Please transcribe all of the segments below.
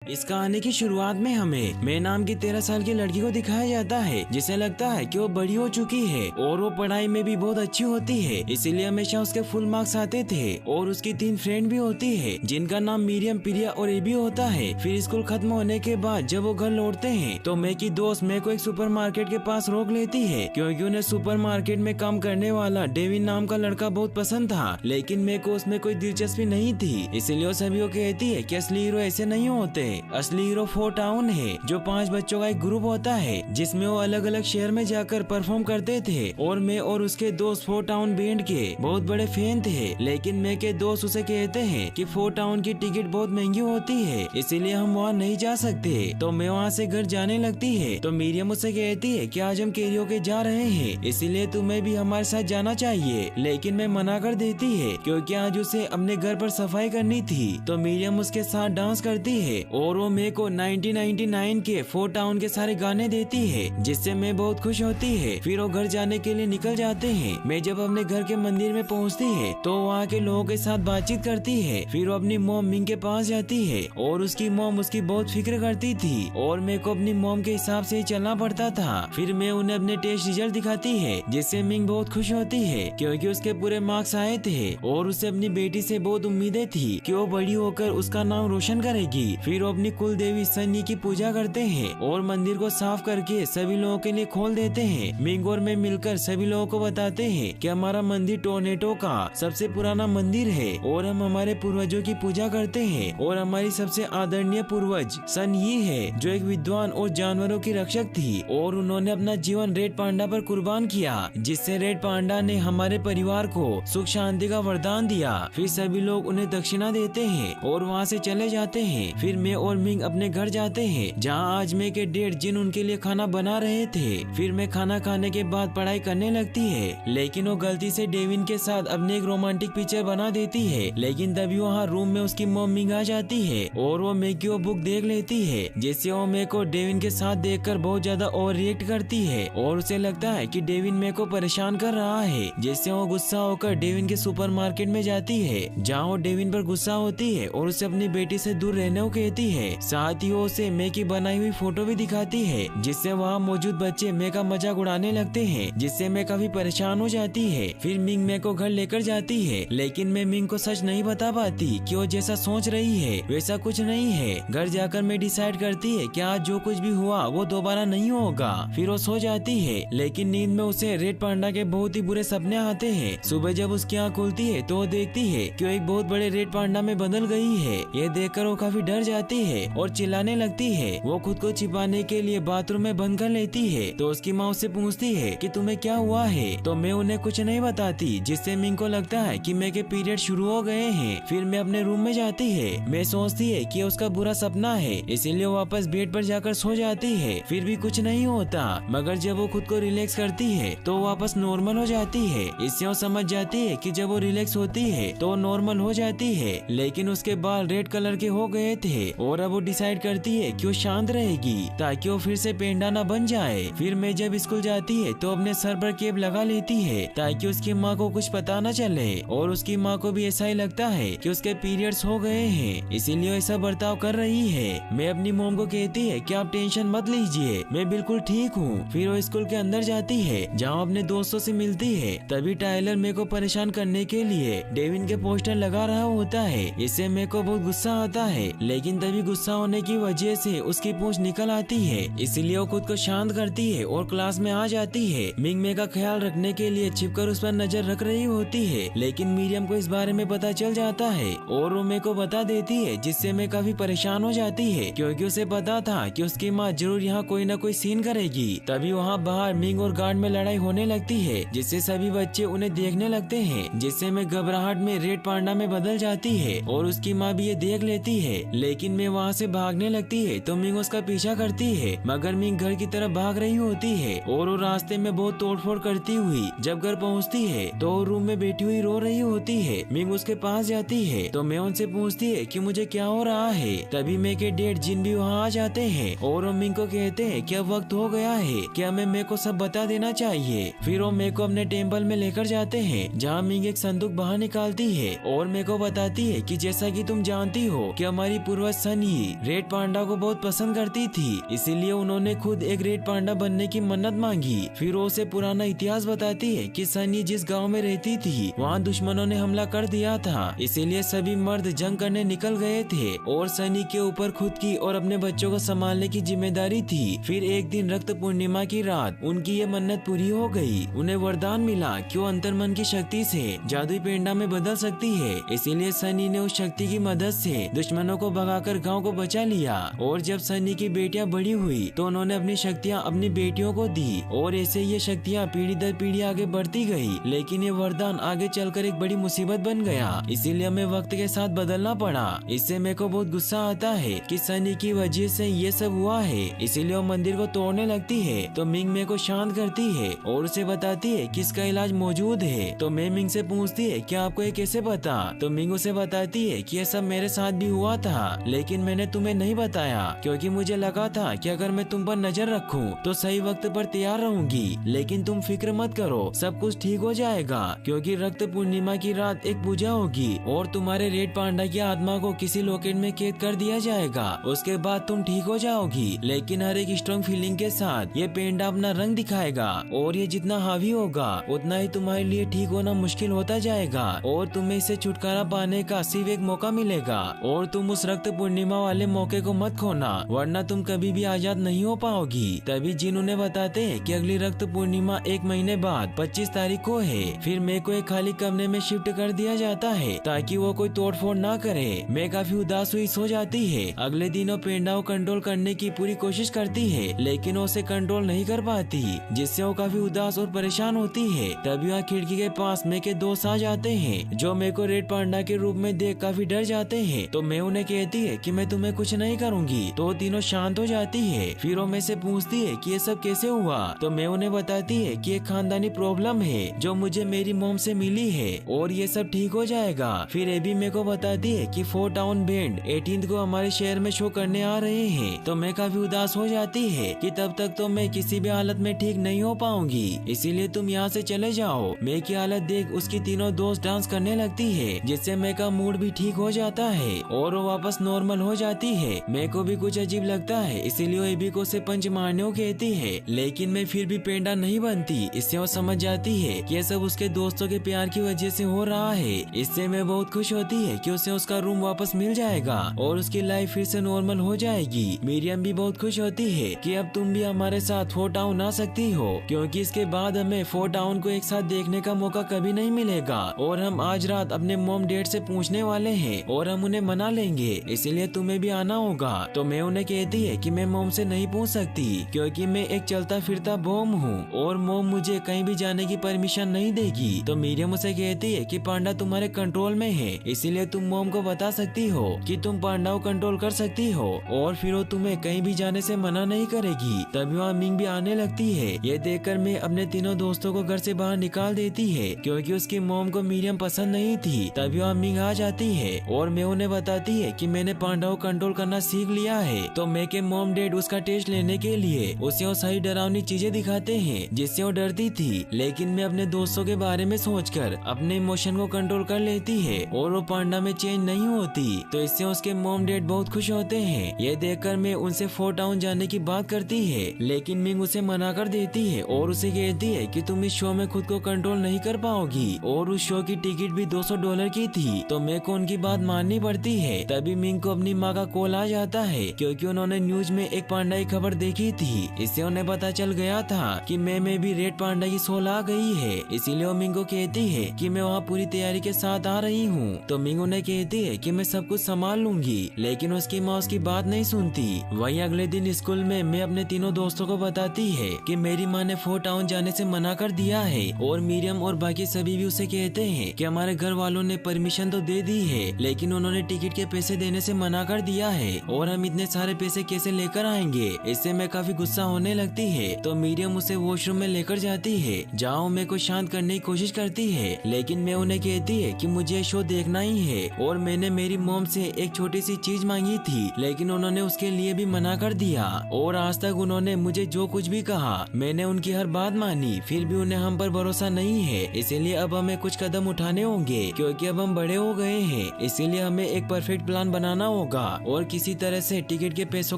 इस कहानी की शुरुआत में हमें मे नाम की 13 साल की लड़की को दिखाया जाता है, जिसे लगता है कि वो बड़ी हो चुकी है और वो पढ़ाई में भी बहुत अच्छी होती है, इसीलिए हमेशा उसके फुल मार्क्स आते थे। और उसकी 3 फ्रेंड भी होती है, जिनका नाम मीरियम, प्रिया और एबी होता है। फिर स्कूल खत्म होने के बाद जब वो घर लौटते हैं तो मे की दोस्त मे को एक सुपरमार्केट के पास रोक लेती है, क्योंकि उन्हें सुपरमार्केट में काम करने वाला डेविन नाम का लड़का बहुत पसंद था, लेकिन मे को उसमें कोई दिलचस्पी नहीं थी। इसलिए वो सभी को कहती है कि असली हीरो ऐसे नहीं होते। असली हीरो 4 टाउन है, जो 5 बच्चों का एक ग्रुप होता है, जिसमें वो अलग अलग शहर में जाकर परफॉर्म करते थे। और मैं और उसके दोस्त 4 टाउन बैंड के बहुत बड़े फैन थे, लेकिन मैं के दोस्त उसे कहते हैं कि 4 टाउन की टिकट बहुत महंगी होती है, इसीलिए हम वहाँ नहीं जा सकते। तो मैं वहाँ से घर जाने लगती है तो मीरियम उसे कहती है कि आज हम कैरियोके जा रहे हैं, इसीलिए तुम्हें भी हमारे साथ जाना चाहिए। लेकिन मैं मना कर देती है, क्योंकि आज उसे अपने घर पर सफाई करनी थी। तो मीरियम उसके साथ डांस करती है और वो मे को 1999 के 4 टाउन के सारे गाने देती है, जिससे मैं बहुत खुश होती है। फिर वो घर जाने के लिए निकल जाते हैं। मैं जब अपने घर के मंदिर में पहुंचती है तो वहाँ के लोगों के साथ बातचीत करती है। फिर वो अपनी मॉम मिंग के पास जाती है और उसकी मॉम उसकी बहुत फिक्र करती थी और मेरे को अपनी मॉम के हिसाब से ही चलना पड़ता था। फिर मैं उन्हें अपने टेस्ट रिजल्ट दिखाती है, जिससे मिंग बहुत खुश होती है, क्योंकि उसके पूरे मार्क्स आए थे और उसे अपनी बेटी से बहुत उम्मीदें थी कि वो बड़ी होकर उसका नाम रोशन करेगी। फिर वो अपनी कुल देवी सनी की पूजा करते हैं और मंदिर को साफ करके सभी लोगों के लिए खोल देते हैं। मिंग और मैं मिलकर सभी लोगों को बताते हैं कि हमारा मंदिर टोर्नेटो का सबसे पुराना मंदिर है और हम हमारे पूर्वजों की पूजा करते हैं और हमारी सबसे आदरणीय पूर्वज सन यी है, जो एक विद्वान और जानवरों की रक्षक थी और उन्होंने अपना जीवन रेड पांडा पर कुर्बान किया, जिससे रेड पांडा ने हमारे परिवार को सुख शांति का वरदान दिया। फिर सभी लोग उन्हें दक्षिणा देते हैं और वहाँ से चले जाते हैं। फिर मैं और मिंग अपने घर जाते हैं, जहाँ आज मे के डैड जिन उनके लिए खाना बना रहे थे। फिर मैं खाना खाने के बाद पढ़ाई करने लगती है, लेकिन वो गलती से डेविन के साथ अपनी एक रोमांटिक पिक्चर बना देती है। लेकिन तभी वहाँ रूम में उसकी मॉम मिंग आ जाती है और वो मे की वो बुक देख लेती है, जिससे वो मे को डेविन के साथ देखकर बहुत ज्यादा ओवर रिएक्ट करती है और उसे लगता है कि डेविन मे को परेशान कर रहा है, जिससे वो गुस्सा होकर डेविन के सुपरमार्केट में जाती है, जहाँ वो डेविन पर गुस्सा होती है और उसे अपनी बेटी से दूर रहने को कहती है। साथ ही वो उसे मे की बनाई हुई फोटो भी दिखाती है, जिससे वहाँ मौजूद बच्चे मे का मजाक उड़ाने लगते हैं, जिससे मैं काफी परेशान हो जाती है। फिर मिंग मे को घर लेकर जाती है, लेकिन मैं मिंग को सच नहीं बता पाती कि वो जैसा सोच रही है वैसा कुछ नहीं है। घर जाकर मैं डिसाइड करती है कि आज जो कुछ भी हुआ वो दोबारा नहीं होगा। फिर वो सो जाती है, लेकिन नींद में उसे रेड पांडा के बहुत ही बुरे सपने आते हैं। सुबह जब उसकी आँख खुलती है तो वो देखती है कि वो एक बहुत बड़े रेड पांडा में बदल गई है। ये देखकर वो काफी डर जाती है और चिल्लाने लगती है। वो खुद को छिपाने के लिए बाथरूम में बंद कर लेती है। तो उसकी माँ उससे पूछती है कि तुम्हें क्या हुआ है, तो मैं उन्हें कुछ नहीं बताती, जिससे मिंग को लगता है कि मैं के पीरियड शुरू हो गए हैं। फिर मैं अपने रूम में जाती है। मैं सोचती है कि उसका बुरा सपना है, इसीलिए वापस बेड पर जाकर सो जाती है। फिर भी कुछ नहीं होता, मगर जब वो खुद को रिलैक्स करती है तो वापस नॉर्मल हो जाती है। इससे वो समझ जाती है कि जब वो रिलैक्स होती है तो नॉर्मल हो जाती है, लेकिन उसके बाल रेड कलर के हो गए थे और अब वो डिसाइड करती है कि वो शांत रहेगी ताकि वो फिर से पेंडा न बन जाए। फिर मैं जब स्कूल जाती है तो अपने सर पर कैप लगा लेती है ताकि उसकी माँ को कुछ पता न चले, और उसकी माँ को भी ऐसा ही लगता है कि उसके पीरियड्स हो गए हैं, इसीलिए ऐसा बर्ताव कर रही है। मैं अपनी मॉम को कहती है कि आप टेंशन मत लीजिए, मैं बिल्कुल ठीक हूँ। फिर वो स्कूल के अंदर जाती है, जहाँ अपने दोस्तों से मिलती है। तभी टाइलर मेरे को परेशान करने के लिए डेविन के पोस्टर लगा रहा होता है। इससे मेरे को बहुत गुस्सा आता है, लेकिन तभी गुस्सा होने की वजह से उसकी पूंछ निकल आती है, इसलिए वो खुद को शांत करती है और क्लास में आ जाती है। मिंग मे का ख्याल रखने के लिए छिपकर उस पर नजर रख रही होती है, लेकिन मीरियम को इस बारे में पता चल जाता है और वो मेरे को बता देती है, जिससे मैं काफी परेशान हो जाती है, क्योंकि उसे पता था कि उसकी माँ जरूर यहाँ कोई न कोई सीन करेगी। तभी वहाँ बाहर मिंग और गार्ड में लड़ाई होने लगती है, जिससे सभी बच्चे उन्हें देखने लगते हैं, जिससे मैं घबराहट में रेड पांडा में बदल जाती है और उसकी माँ भी ये देख लेती है। लेकिन मैं वहाँ से भागने लगती है तो मिंग उसका पीछा करती है, मगर मिंग घर की तरफ भाग रही होती है और वो रास्ते में बहुत तोड़फोड़ करती हुई जब घर पहुँचती है तो वो रूम में बैठी हुई रो रही होती है। मिंग उसके पास जाती है तो मैं उनसे पूछती है कि मुझे क्या हो रहा है। तभी मैं के डैड जिन भी वहाँ आ जाते हैं और वो मिंग को कहते हैं कि अब वक्त हो गया है कि हमें मेरे को सब बता देना चाहिए। फिर वो मेरे को अपने टेम्पल में लेकर जाते हैं, जहाँ मिंग एक संदूक बाहर निकालती है और मेरे को बताती है कि जैसा कि तुम जानती हो कि हमारी पूर्वज सनी रेड पांडा को बहुत पसंद करती थी, इसीलिए उन्होंने खुद एक रेड पांडा बनने की मन्नत मांगी। फिर वो उसे पुराना इतिहास बताती है कि सनी जिस गांव में रहती थी वहाँ दुश्मनों ने हमला कर दिया था, इसीलिए सभी मर्द जंग करने निकल गए थे और सनी के ऊपर खुद की और अपने बच्चों को संभालने की जिम्मेदारी थी। फिर एक दिन रक्त पूर्णिमा की रात उनकी ये मन्नत पूरी हो गई। उन्हें वरदान मिला कि वो अंतर्मन की शक्ति से जादुई पेंडा में बदल सकती है, इसीलिए सनी ने उस शक्ति की मदद से दुश्मनों को भगाकर गांव को बचा लिया। और जब सनी की बेटियां बड़ी हुई तो उन्होंने अपनी शक्तियां अपनी बेटियों को दी और ऐसे ये शक्तियां पीढ़ी दर पीढ़ी आगे बढ़ती गई। लेकिन ये वरदान आगे चलकर एक बड़ी मुसीबत बन गया, इसीलिए हमें वक्त के साथ बदलना पड़ा। इससे मेरे को बहुत गुस्सा आता है कि सनी की वजह से ये सब हुआ है, इसीलिए वो मंदिर को तोड़ने लगती है। तो मिंग मेरे को शांत करती है और उसे बताती है कि इसका इलाज मौजूद है। तो मैं मिंग से पूछती है कि आपको ये कैसे पता? तो मिंग उसे बताती है कि ये सब मेरे साथ भी हुआ था, लेकिन मैंने तुम्हें नहीं बताया क्योंकि मुझे लगा था कि अगर मैं तुम पर नजर रखूं तो सही वक्त पर तैयार रहूंगी। लेकिन तुम फिक्र मत करो, सब कुछ ठीक हो जाएगा क्योंकि रक्त पूर्णिमा की रात एक पूजा होगी और तुम्हारे रेड पांडा की आत्मा को किसी लॉकेट में कैद कर दिया जाएगा। उसके बाद तुम ठीक हो जाओगी, लेकिन हर एक स्ट्रॉन्ग फीलिंग के साथ ये पेंडा अपना रंग दिखाएगा और ये जितना हावी होगा उतना ही तुम्हारे लिए ठीक होना मुश्किल होता जाएगा और तुम्हें इससे छुटकारा पाने का सिर्फ एक मौका मिलेगा और तुम उस रक्त पूर्णिमा वाले मौके को मत खोना, वरना तुम कभी भी आजाद नहीं हो पाओगी। तभी जिन उन्हें बताते हैं कि अगली रक्त पूर्णिमा 1 महीने बाद 25 तारीख को है। फिर मेरे को एक खाली कमरे में शिफ्ट कर दिया जाता है ताकि वो कोई तोड़फोड़ ना करे। मैं काफी उदास हुई सो जाती है। अगले दिन वो पेंडा को कंट्रोल करने की पूरी कोशिश करती है, लेकिन वो उसे कंट्रोल नहीं कर पाती, जिससे वो काफी उदास और परेशान होती है। तभी वहाँ खिड़की के पास मेरे के दोस्त आ जाते हैं जो मेरे को रेड पांडा के रूप में देख काफी डर जाते हैं। तो मैं उन्हें कहती है कि मैं तुम्हें कुछ नहीं करूंगी, तो तीनों शांत हो जाती है। फिर वो मेरे से पूछती है कि ये सब कैसे हुआ? तो मैं उन्हें बताती है कि एक खानदानी प्रॉब्लम है जो मुझे मेरी मॉम से मिली है और ये सब ठीक हो जाएगा। फिर एबी मेरे को बताती है कि 4 टाउन बैंड 18 को हमारे शहर में शो करने आ रहे हैं। तो मैं काफी उदास हो जाती है कि तब तक तो मैं किसी भी हालत में ठीक नहीं हो पाऊंगी, इसीलिए तुम यहाँ से चले जाओ। मैं की हालत देख उसकी तीनों दोस्त डांस करने लगती है, जिससे मैं का मूड भी ठीक हो जाता है और वो वापस नॉर्मल हो जाती है। मेरे को भी कुछ अजीब लगता है, इसीलिए वो एबी को उसे पंच मारने को कहती है, लेकिन मैं फिर भी पेंडा नहीं बनती। इससे वो समझ जाती है कि ये सब उसके दोस्तों के प्यार की वजह से हो रहा है। इससे मैं बहुत खुश होती है कि उसे उसका रूम वापस मिल जाएगा और उसकी लाइफ फिर से नॉर्मल हो जाएगी। मिरियम भी बहुत खुश होती है कि अब तुम भी हमारे साथ 4 टाउन आ सकती हो, क्योंकि इसके बाद हमें 4 टाउन को एक साथ देखने का मौका कभी नहीं मिलेगा और हम आज रात अपने मॉम डैड से पूछने वाले हैं और हम उन्हें मना लेंगे, इसीलिए तुम्हें भी आना होगा। तो मैं उन्हें कहती है कि मैं मॉम से नहीं पूछ सकती क्योंकि मैं एक चलता फिरता बॉम्ब हूँ और मॉम मुझे कहीं भी जाने की परमिशन नहीं देगी। तो मिरियम उसे कहती है कि पांडा तुम्हारे कंट्रोल में है, इसीलिए तुम मॉम को बता सकती हो कि तुम पांडा को कंट्रोल कर सकती हो और फिर वो तुम्हें कहीं भी जाने से मना नहीं करेगी। तभी वहाँ मिंग भी आने लगती है। ये देखकर मैं अपने तीनों दोस्तों को घर से बाहर निकाल देती है क्योंकि उसकी मॉम को मिरियम पसंद नहीं थी। तभी वहाँ मिंग आ जाती है और मैं उन्हें बताती है कि मैंने पांडा को कंट्रोल करना सीख लिया है। तो मैं के मॉम डैड उसका टेस्ट लेने के लिए उसे वो सही डरावनी चीजें दिखाते हैं जिससे वो डरती थी, लेकिन मैं अपने दोस्तों के बारे में सोचकर अपने इमोशन को कंट्रोल कर लेती है और वो पांडा में चेंज नहीं होती। तो इससे उसके मॉम डैड बहुत खुश होते हैं। ये देखकर मैं उनसे 4 टाउन जाने की बात करती है, लेकिन मिंग उसे मना कर देती है और उसे कहती है कि तुम इस शो में खुद को कंट्रोल नहीं कर पाओगी और उस शो की टिकट भी $200 की थी। तो मैं को उनकी बात माननी पड़ती है। तभी मिंग को अपनी माँ का कॉल आ जाता है क्योंकि उन्होंने न्यूज में एक पांडा की खबर देखी थी। इससे उन्हें पता चल गया था कि मैं में भी रेड पांडा की सोल आ गई है, इसीलिए वो मिंग को कहती है कि मैं वहाँ पूरी तैयारी के साथ आ रही हूँ। तो मिंग उन्हें कहती है कि मैं सब कुछ संभाल लूंगी, लेकिन उसकी माँ उसकी बात नहीं सुनती। वहीं अगले दिन स्कूल में मैं अपने तीनों दोस्तों को बताती है कि मेरी माँ ने 4 टाउन जाने से मना कर दिया है और मिरियम और बाकी सभी भी उसे कहते हैं कि हमारे घर वालों ने परमिशन तो दे दी है, लेकिन उन्होंने टिकट के पैसे देने से मना कर दिया है और हम इतने सारे पैसे कैसे लेकर आएंगे। इससे मैं काफी गुस्सा होने लगती है। तो मिरियम उसे वॉशरूम में लेकर जाती है जहाँ मैं को शांत करने की कोशिश करती है, लेकिन मैं उन्हें कहती है कि मुझे शो देखना ही है और मैंने मेरी मॉम से एक छोटी सी चीज मांगी थी, लेकिन उन्होंने उसके लिए भी मना कर दिया और आज तक उन्होंने मुझे जो कुछ भी कहा मैंने उनकी हर बात मानी, फिर भी उन्हें हम पर भरोसा नहीं है। इसीलिए अब हमें कुछ कदम उठाने होंगे क्योंकि अब हम बड़े हो गए हैं, इसीलिए हमें एक परफेक्ट प्लान बनाना होगा और किसी तरह से टिकट के पैसों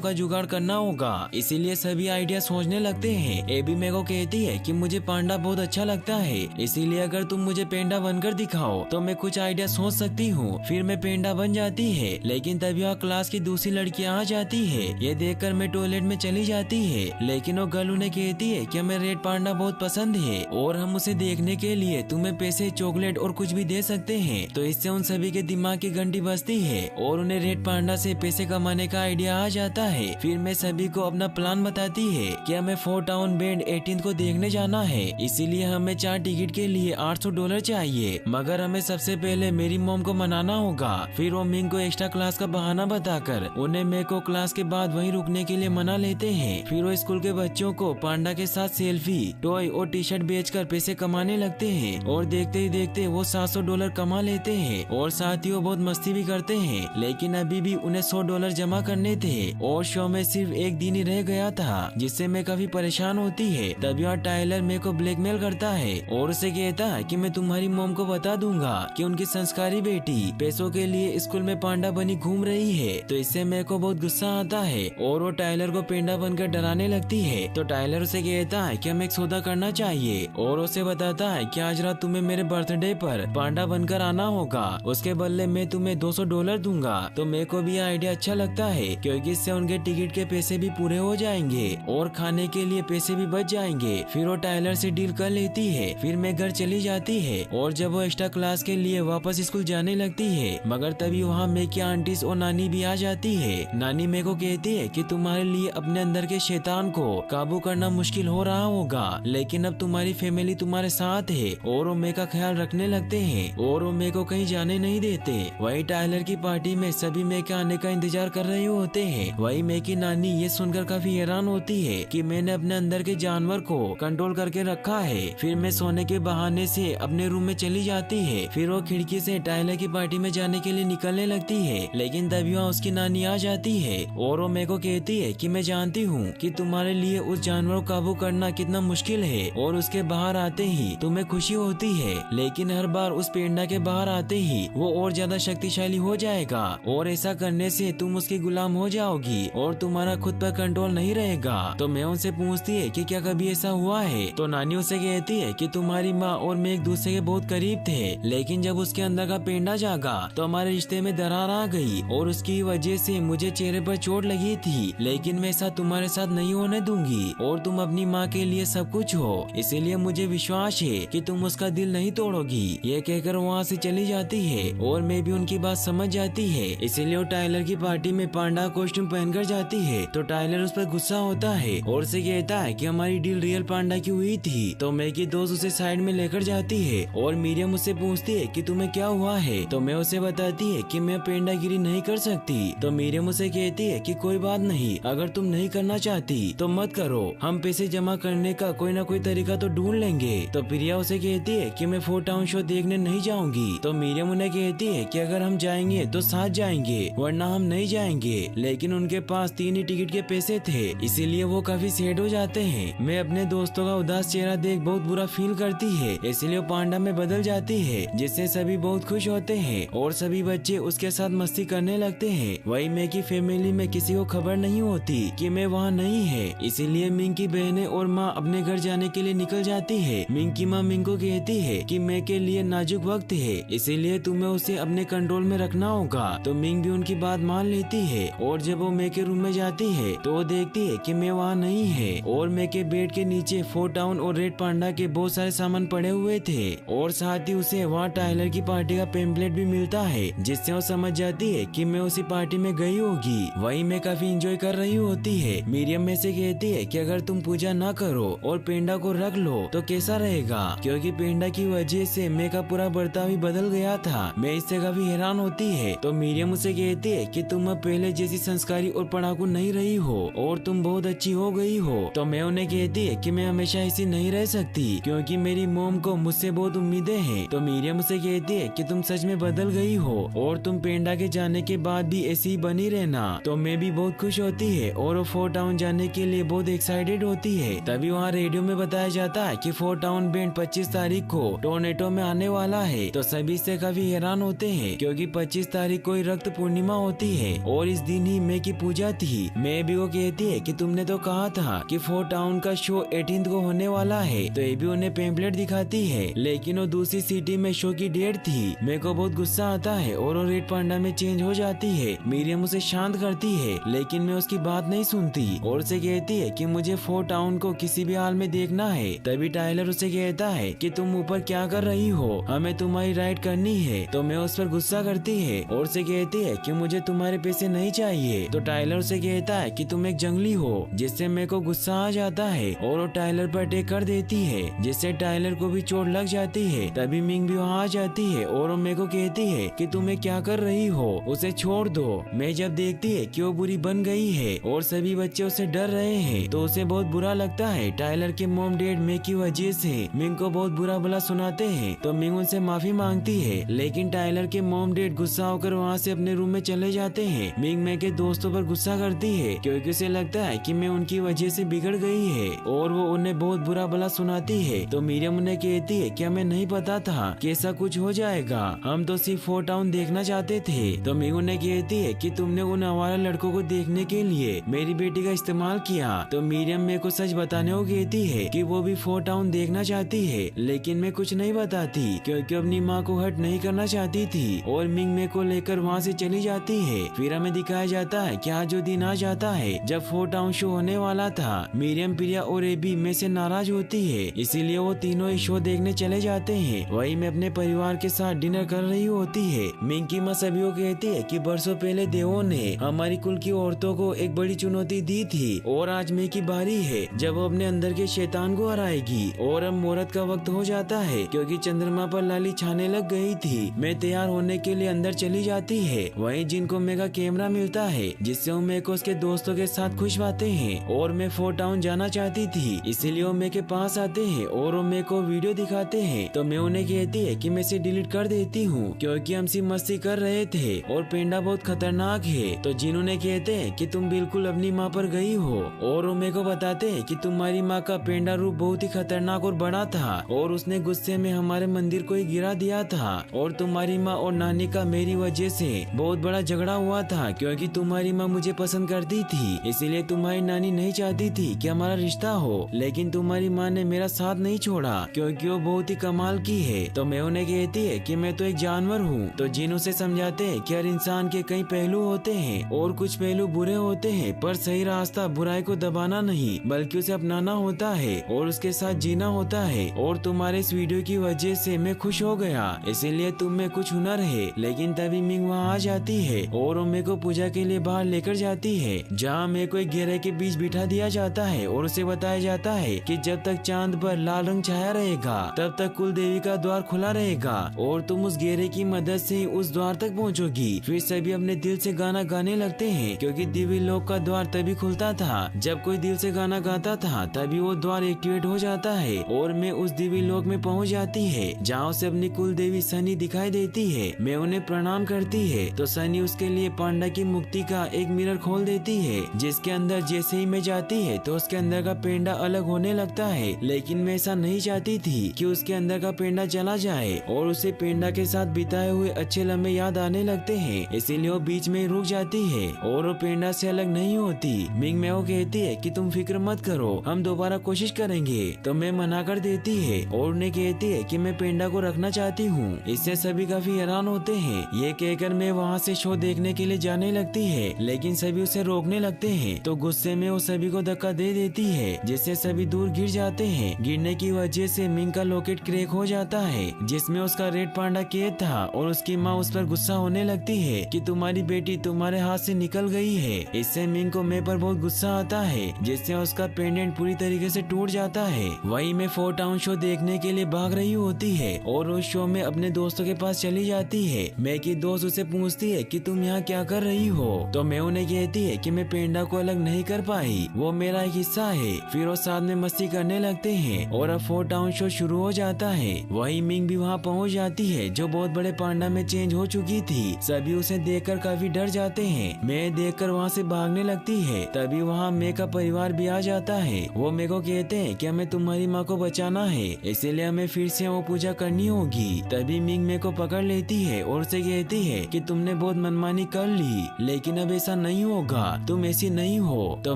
का जुगाड़ करना होगा। इसीलिए सभी आइडिया सोचने लगते हैं। एबी मेरे को कहती है कि मुझे पांडा बहुत अच्छा लगता है, इसीलिए अगर तुम मुझे पेंडा बनकर दिखाओ तो मैं कुछ आइडिया सोच सकती हूँ। फिर मैं पेंडा बन जाती है, लेकिन तभी वहाँ क्लास की दूसरी लड़कियाँ आ जाती है। ये देखकर मैं टॉयलेट में चली जाती है, लेकिन वो गर्ल उन्हें कहती है कि हमें रेड पांडा बहुत पसंद है और हम उसे देखने के लिए तुम्हें पैसे, चॉकलेट और कुछ भी दे सकते हैं। तो इससे उन सभी के दिमाग की घंटी बजती है और उन्हें रेड पांडा से पैसे कमाने का आइडिया आ जाता है। फिर मैं सभी को अपना प्लान बताती है कि हमें फोर्ट टाउन बैंड 18 को देखने जाना है, इसीलिए हमें 4 टिकट के लिए $800 चाहिए, मगर हमें सबसे पहले मेरी मॉम को मनाना होगा। फिर वो मिंग को एक्स्ट्रा क्लास का बहाना बताकर उन्हें मेरे को क्लास के बाद वहीं रुकने के लिए मना लेते हैं। फिर वो स्कूल के बच्चों को पांडा के साथ सेल्फी, टॉय और टी शर्ट बेचकर पैसे कमाने लगते हैं और देखते ही देखते वो $700 कमा लेते हैं और साथ ही वो बहुत मस्ती भी करते हैं। लेकिन अभी भी उन्हें $100 जमा करने थे और शो में सिर्फ एक दिन ही रह गया था, जिससे मैं काफी परेशान होती है। तभी वहाँ टाइलर मेरे को ब्लैकमेल करता है और उसे कहता है कि मैं तुम्हारी मॉम को बता दूंगा कि उनकी संस्कारी बेटी पैसों के लिए स्कूल में पांडा बनी घूम रही है। तो इससे मेरे को बहुत गुस्सा आता है और वो टाइलर को पेंडा बनकर डराने लगती है। तो टाइलर उसे कहता है कि हमें एक सौदा करना चाहिए और उसे बताता है कि आज रात तुम्हें मेरे बर्थडे पर पांडा बनकर आना होगा, उसके बदले मैं तुम्हें $200 दूंगा। तो मेरे को भी आइडिया अच्छा लगता है, क्योंकि इससे उनके टिकट के पैसे भी पूरे हो जाएंगे और खाने के लिए पैसे भी बच जाएंगे। फिर वो टाइलर से डील कर लेती है। फिर मैं घर चली जाती है और जब वो एक्स्ट्रा क्लास के लिए वापस स्कूल जाने लगती है, मगर तभी वहाँ मैं की आंटीज और नानी भी आ जाती है। नानी मेरे को कहती है कि तुम्हारे लिए अपने अंदर के शैतान को काबू करना मुश्किल हो रहा होगा, लेकिन अब तुम्हारी फैमिली तुम्हारे साथ है और वो मेरे का ख्याल रखने लगते हैं और वो मेरे को कहीं जाने नहीं देते। वही टाइलर की पार्टी में सभी मेरे के आने का इंतजार कर रहे होते हैं। वही मेरे की नानी ये सुनकर काफी हैरान होती है कि मैंने अपने अंदर के जानवर को कंट्रोल करके रखा है। फिर मैं सोने के बहाने से अपने रूम में चली जाती है। फिर वो खिड़की से टाइलर की पार्टी में जाने के लिए निकलने लगती है, लेकिन तभी वहाँ उसकी नानी आ जाती है और वो मेरे को कहती है कि मैं जानती हूँ कि तुम्हारे लिए उस जानवर को काबू करना कितना मुश्किल है और उसके बाहर आते ही तुम्हें खुशी होती है, लेकिन हर बार उस पेंडा के बाहर आते ही वो और ज्यादा शक्तिशाली हो जाएगा और ऐसा करने से तुम उसकी गुलाम हो जाओगी और तुम्हारा खुद पर कंट्रोल नहीं रहेगा। तो मैं उनसे पूछती है कि क्या कभी ऐसा हुआ है? तो नानी उसे कहती है कि तुम्हारी माँ और मैं एक दूसरे के बहुत करीब थे, लेकिन जब उसके अंदर का पेंडा जागा तो हमारे रिश्ते में दरार आ गई और उसकी वजह से मुझे चेहरे पर चोट लगी थी, लेकिन मैं ऐसा तुम्हारे साथ नहीं होने दूंगी और तुम अपनी माँ के लिए सब कुछ हो, इसीलिए मुझे विश्वास है कि तुम उसका दिल नहीं तोड़ोगी। ये कहकर वहाँ से चली जाती है और मैं भी उनकी बात समझ जाती है, इसीलिए वो टाइलर की पार्टी में पांडा कॉस्ट्यूम पहनकर जाती है। तो टाइलर उस पर गुस्सा होता है और उसे कहता है कि हमारी डील रियल पांडा की हुई थी। तो मैं की दोस्त उसे साइड में लेकर जाती है और मीरियम उससे पूछती है कि तुम्हें क्या हुआ है? तो मैं उसे बताती है कि मैं पेंडागिरी नहीं कर सकती। तो मीरियम उसे कहती है कि कोई बात नहीं, अगर तुम नहीं करना चाहती तो मत करो, हम पैसे जमा करने का कोई ना कोई तरीका तो ढूंढ लेंगे। तो प्रिया उसे कहती है कि मैं फोर्ट टाउन शो देखने नहीं जाऊंगी। तो मीरियम उन्हें कहती है कि अगर हम जाएंगे तो साथ जाएंगे वरना हम नहीं जाएंगे, लेकिन उनके पास 3 ही टिकट के पैसे थे, इसीलिए वो काफी सैड हो जाते हैं। मैं अपने दोस्तों का उदास चेहरा देख बहुत बुरा फील करती है, इसलिए वो पांडा में बदल जाती है, जिससे सभी बहुत खुश होते हैं और सभी बच्चे उसके साथ मस्ती करने लगते हैं। वही मैं की फैमिली में किसी को खबर नहीं होती कि मैं वहाँ नहीं है, इसीलिए मिंग की बहनें और माँ अपने घर जाने के लिए निकल जाती है। मिंग की माँ मिंग को कहती है कि मैं के लिए नाजुक वक्त है, इसीलिए तुम्हें उसे अपने कंट्रोल में रखना होगा। तो मिंग भी उनकी बात मान लेती है और जब वो मैं के रूम में जाती है तो वो देखती है कि मैं वहाँ नहीं है और मैं के बेड के नीचे फोर्ट टाउन और रेड पांडा के बहुत सारे सामान पड़े हुए थे और साथ ही उसे वहाँ टाइलर की पार्टी का पेम्पलेट भी मिलता है, जिससे वो समझ जाती है कि मैं उसी पार्टी में गई होगी। वही मैं काफी एंजॉय कर रही होती है। मीरियम में से कहती है कि अगर तुम पूजा ना करो और पेंडा को रख लो तो कैसा रहेगा, क्योंकि पेंडा की वजह से मैं का पूरा बर्ताव ही बदल गया था। मैं इससे काफी हैरान होती है। तो मीरियम उसे कहती है कि तुम अब पहले जैसी संस्कारी और पढ़ाकू नहीं रही हो और तुम बहुत अच्छी हो गई हो। तो मैं उन्हें कहती है कि मैं हमेशा ऐसी नहीं रह सकती, क्योंकि मेरी मोम को मुझसे बहुत उम्मीदें हैं। तो मीरियम उसे कहती है कि तुम सच में बदल गई हो और तुम पेंडा के जाने के बाद भी ऐसी ही बनी रहना। तो मैं भी बहुत खुश होती है और वो फोर्ट टाउन जाने के लिए बहुत एक्साइटेड होती है। तभी वहाँ रेडियो में बताया जाता है कि फोर्ट टाउन बैंड 25 तारीख को टोरंटो में आने वाला है। तो सभी से काफी हैरान होते हैं, क्योंकि 25 तारीख को ही रक्त पुण्य पूर्णिमा होती है और इस दिन ही मे की पूजा थी। मे भी वो कहती है कि तुमने तो कहा था कि 4 टाउन का शो 18 को होने वाला है, तो ये भी उन्हें पेम्पलेट दिखाती है, लेकिन वो दूसरी सिटी में शो की डेट थी। मे को बहुत गुस्सा आता है और वो रेड पांडा में चेंज हो जाती है। मीरियम उसे शांत करती है, लेकिन मैं उसकी बात नहीं सुनती और उसे कहती है कि मुझे 4 टाउन को किसी भी हाल में देखना है। तभी टाइलर उसे कहता है कि तुम ऊपर क्या कर रही हो, हमें तुम्हारी राइड करनी है। तो मैं उस पर गुस्सा करती है और उसे कहती है कि मुझे तुम्हारे पैसे नहीं चाहिए। तो टाइलर उसे कहता है कि तुम एक जंगली हो, जिससे मेरे को गुस्सा आ जाता है और वो टाइलर पर अटैक कर देती है, जिससे टाइलर को भी चोट लग जाती है। तभी मिंग भी वहाँ आ जाती है और वो मेरे को कहती है कि तुम्हें क्या कर रही हो, उसे छोड़ दो। मैं जब देखती है कि वो बुरी बन गई है और सभी बच्चे उसे डर रहे हैं, तो उसे बहुत बुरा लगता है। टाइलर के मॉम डैड मे की वजह से मिंग को बहुत बुरा भला सुनाते हैं, तो मिंग उनसे माफी मांगती है, लेकिन टाइलर के मॉम डैड गुस्सा होकर वहाँ से अपने रूम में चले जाते हैं। मिंग मे के दोस्तों पर गुस्सा करती है क्योंकि उसे लगता है कि मैं उनकी वजह से बिगड़ गई है और वो उन्हें बहुत बुरा भला सुनाती है। तो मीरियम उन्हें कहती है कि हमें नहीं पता था कि ऐसा कुछ हो जाएगा, हम तो सिर्फ 4 टाउन देखना चाहते थे। तो मिंग उन्हें कहती है कि तुमने उन आवारा लड़कों को देखने के लिए मेरी बेटी का इस्तेमाल किया। तो मीरियम मेरे को सच बताने को कहती है कि वो भी 4 टाउन देखना चाहती है, लेकिन मैं कुछ नहीं बताती क्योंकि अपनी माँ को हर्ट नहीं करना चाहती थी। और मिंग मेरे को लेकर वहाँ से चली जाती है। फिर हमें दिखाया जाता है कि आज जो दिन आ जाता है जब 4 टाउन शो होने वाला था। मीरियम, प्रिया और एबी में से नाराज होती है, इसीलिए वो तीनों ही शो देखने चले जाते हैं। वही मैं अपने परिवार के साथ डिनर कर रही होती है। मिंग की माँ सभी को कहती है कि बरसों पहले देवों ने हमारी कुल की औरतों को एक बड़ी चुनौती दी थी और आज मे की बारी है जब वो अपने अंदर के शैतान को हराएगी। और अब मुहूर्त का वक्त हो जाता है क्योंकि चंद्रमा पर लाली छाने लग गई थी। मैं तैयार होने के लिए अंदर चली जाती है। वहीं जिनको मेगा कैमरा मिलता है, जिससे वो मे को उसके दोस्तों के साथ खुश पाते हैं। और मैं 4 टाउन जाना चाहती थी, इसीलिए वो मे के पास आते हैं और वो मे को वीडियो दिखाते हैं। तो मैं उन्हें कहती है कि मैं इसे डिलीट कर देती हूँ क्योंकि हम सिर्फ मस्ती कर रहे थे और पेंडा बहुत खतरनाक है। तो जिन्होंने कहते हैं कि तुम बिल्कुल अपनी माँ पर गई हो और वो मेरे को बताते हैं कि तुम्हारी माँ का पेंडा रूप बहुत ही खतरनाक और बड़ा था और उसने गुस्से में हमारे मंदिर को ही गिरा दिया था। और तुम्हारी माँ और नानी का मेरी वजह से बहुत बड़ा झगड़ा हुआ था क्योंकि तुम्हारी माँ मुझे पसंद करती थी, इसीलिए तुम्हारी नानी नहीं चाहती थी कि हमारा रिश्ता हो। लेकिन तुम्हारी माँ ने मेरा साथ नहीं छोड़ा क्योंकि वो बहुत ही कमाल की है। तो मैं उन्हें कहती है कि मैं तो एक जानवर हूँ। तो जिन उसे समझाते हैं कि हर इंसान के कई पहलू होते हैं और कुछ पहलू बुरे होते हैं, पर सही रास्ता बुराई को दबाना नहीं बल्कि उसे अपनाना होता है और उसके साथ जीना होता है। और तुम्हारे इस वीडियो की वजह से मैं खुश हो गया, इसीलिए तुम में कुछ हुनर है। लेकिन तभी मिंग वहाँ आ जाती है और वो मेरे को पूजा के लिए बाहर लेकर जाती है, जहाँ मेरे को एक घेरे के बीच बिठा दिया जाता है और उसे बताया जाता है कि जब तक चांद पर लाल रंग छाया रहेगा तब तक कुल देवी का द्वार खुला रहेगा और तुम उस घेरे की मदद से उस द्वार तक पहुँचोगी। फिर सभी अपने दिल से गाना गाने लगते हैं क्योंकि दिव्य लोक का द्वार तभी खुलता था जब कोई दिल से गाना गाता था, तभी वो द्वार एक्टिवेट हो जाता है और मैं उस दिव्य लोक में पहुँच जाती है, जहाँ उसे अपनी कुल देवी सनी दिखाई देती है। मैं उन्हें प्रणाम करती है तो सनी उसके लिए पांडा की मुक्ति का एक मिरर खोल देती है, जिसके अंदर जैसे ही मैं जाती है तो उसके अंदर का पेंडा अलग होने लगता है। लेकिन मैं ऐसा नहीं चाहती थी कि उसके अंदर का पेंडा चला जाए और उसे पेंडा के साथ बिताए हुए अच्छे लम्हे याद आने लगते हैं, इसीलिए वो बीच में रुक जाती है और वो पेंडा से अलग नहीं होती। मिंग में वो कहती है कि तुम फिक्र मत करो, हम दोबारा कोशिश करेंगे। तो मैं मना कर देती है और उन्हें कहती है कि मैं पेंडा को रखना चाहती हूँ। इससे सभी काफी हैरान होते हैं। ये कहकर मैं वहाँ से शो देखने के लिए जाने लगती है, लेकिन सभी उसे रोकने लगते हैं। तो गुस्से में वो सभी को धक्का दे देती है, जिससे सभी दूर गिर जाते हैं। गिरने की वजह से मिंग का लॉकेट क्रैक हो जाता है, जिसमें उसका रेड पांडा कैद था और उसकी माँ उस पर गुस्सा होने लगती है कि तुम्हारी बेटी तुम्हारे हाथ से निकल गई है। इससे मिंग को मैं पर बहुत गुस्सा आता है, जिससे उसका पेंडेंट पूरी तरीके से टूट जाता है। वही मैं 4 टाउन शो देखने के लिए भाग रही होती है और उस शो में अपने दोस्तों के पास चली जाती है। मैं की दोस्त उसे पूछती है कि तुम यहाँ क्या कर रही हो। तो मैं उन्हें कहती है कि मैं पेंडा को अलग नहीं कर पाई, वो मेरा एक हिस्सा है। फिर वो साथ में मस्ती करने लगते हैं और अब 4 टाउन शो शुरू हो जाता है। वही मिंग भी वहाँ पहुँच जाती है, जो बहुत बड़े पांडा में चेंज हो चुकी थी। सभी उसे देखकर काफी डर जाते हैं। मैं देखकर वहाँ से भागने लगती है। तभी वहाँ मे का परिवार भी आ जाता है। वो मेरे को कहते हैं कि हमें तुम्हारी माँ को बचाना है, इसीलिए हमें फिर से वो पूजा करनी होगी। तभी मिंग मे को पकड़ लेती है और उसे कहती है कि तुमने बहुत मनमानी कर ली, लेकिन अब ऐसा नहीं होगा, तुम ऐसी नहीं हो। तो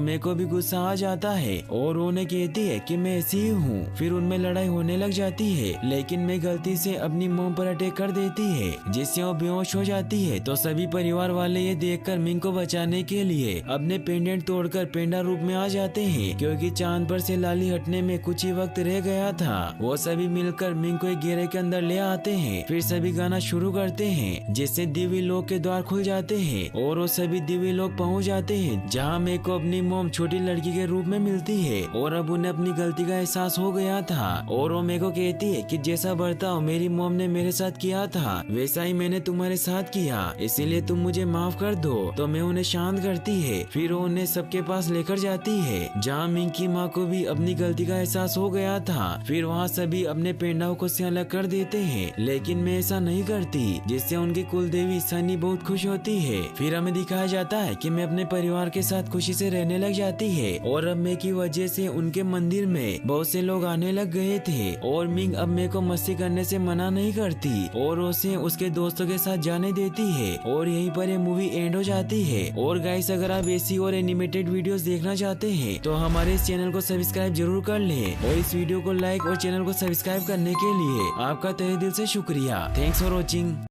मेरे को भी गुस्सा आ जाता है और उन्हें कहती है कि मैं ऐसी ही हूँ। फिर उनमें लड़ाई होने लग जाती है, लेकिन मैं गलती से अपनी मोम पर अटैक कर देती है, जिससे वो बेहोश हो जाती है। तो सभी परिवार वाले ये देखकर मिंग को बचाने के लिए अपने पेंडेंट तोड़कर पेंडा रूप में आ जाते हैं, क्योंकि चांद पर से लाली हटने में कुछ ही वक्त रह गया था। वो सभी मिलकर मिंग को एक घेरे के अंदर ले आते हैं। फिर सभी गाना शुरू करते हैं, जिससे दिव्य लोक के द्वार खुल जाते हैं और वो सभी दिव्य लोक पहुँच जाते हैं, जहाँ मेरे को अपनी मोम छोटी लड़की के रूप में मिलती है। और अब उन्हें अपनी गलती का एहसास हो गया था और वो मेरे को कहती है कि जैसा बर्ताव मेरी मोम ने मेरे साथ किया था, वैसा ही मैंने तुम्हारे साथ किया, इसीलिए तुम मुझे माफ कर दो। तो मैं उन्हें शांत करती है। फिर वो उन्हें सबके पास लेकर जाती है, जहाँ मिंग की माँ को भी अपनी गलती का एहसास हो गया था। फिर वहाँ सभी अपने पेंडाओं को से अलग कर देते हैं, लेकिन मैं ऐसा नहीं करती, जिससे उनकी कुल देवी सनी बहुत खुश होती है। फिर हमें दिखाया जाता है कि मैं अपने परिवार के साथ खुशी से रहने लग जाती है और अब मैं की वजह से उनके मंदिर में बहुत से लोग आने लग गए थे। और मिंग अब मेरे को मस्ती करने से मना नहीं करती और उसे उसके दोस्तों के साथ जाने देती है। और यहीं पर ये मूवी एंड हो जाती है। और गाइस, अगर आप ऐसी और एनिमेटेड वीडियोस देखना चाहते हैं तो हमारे इस चैनल को सब्सक्राइब जरूर कर लें और इस वीडियो को लाइक और चैनल को सब्सक्राइब करने के लिए आपका तहे दिल से शुक्रिया। Thanks for watching.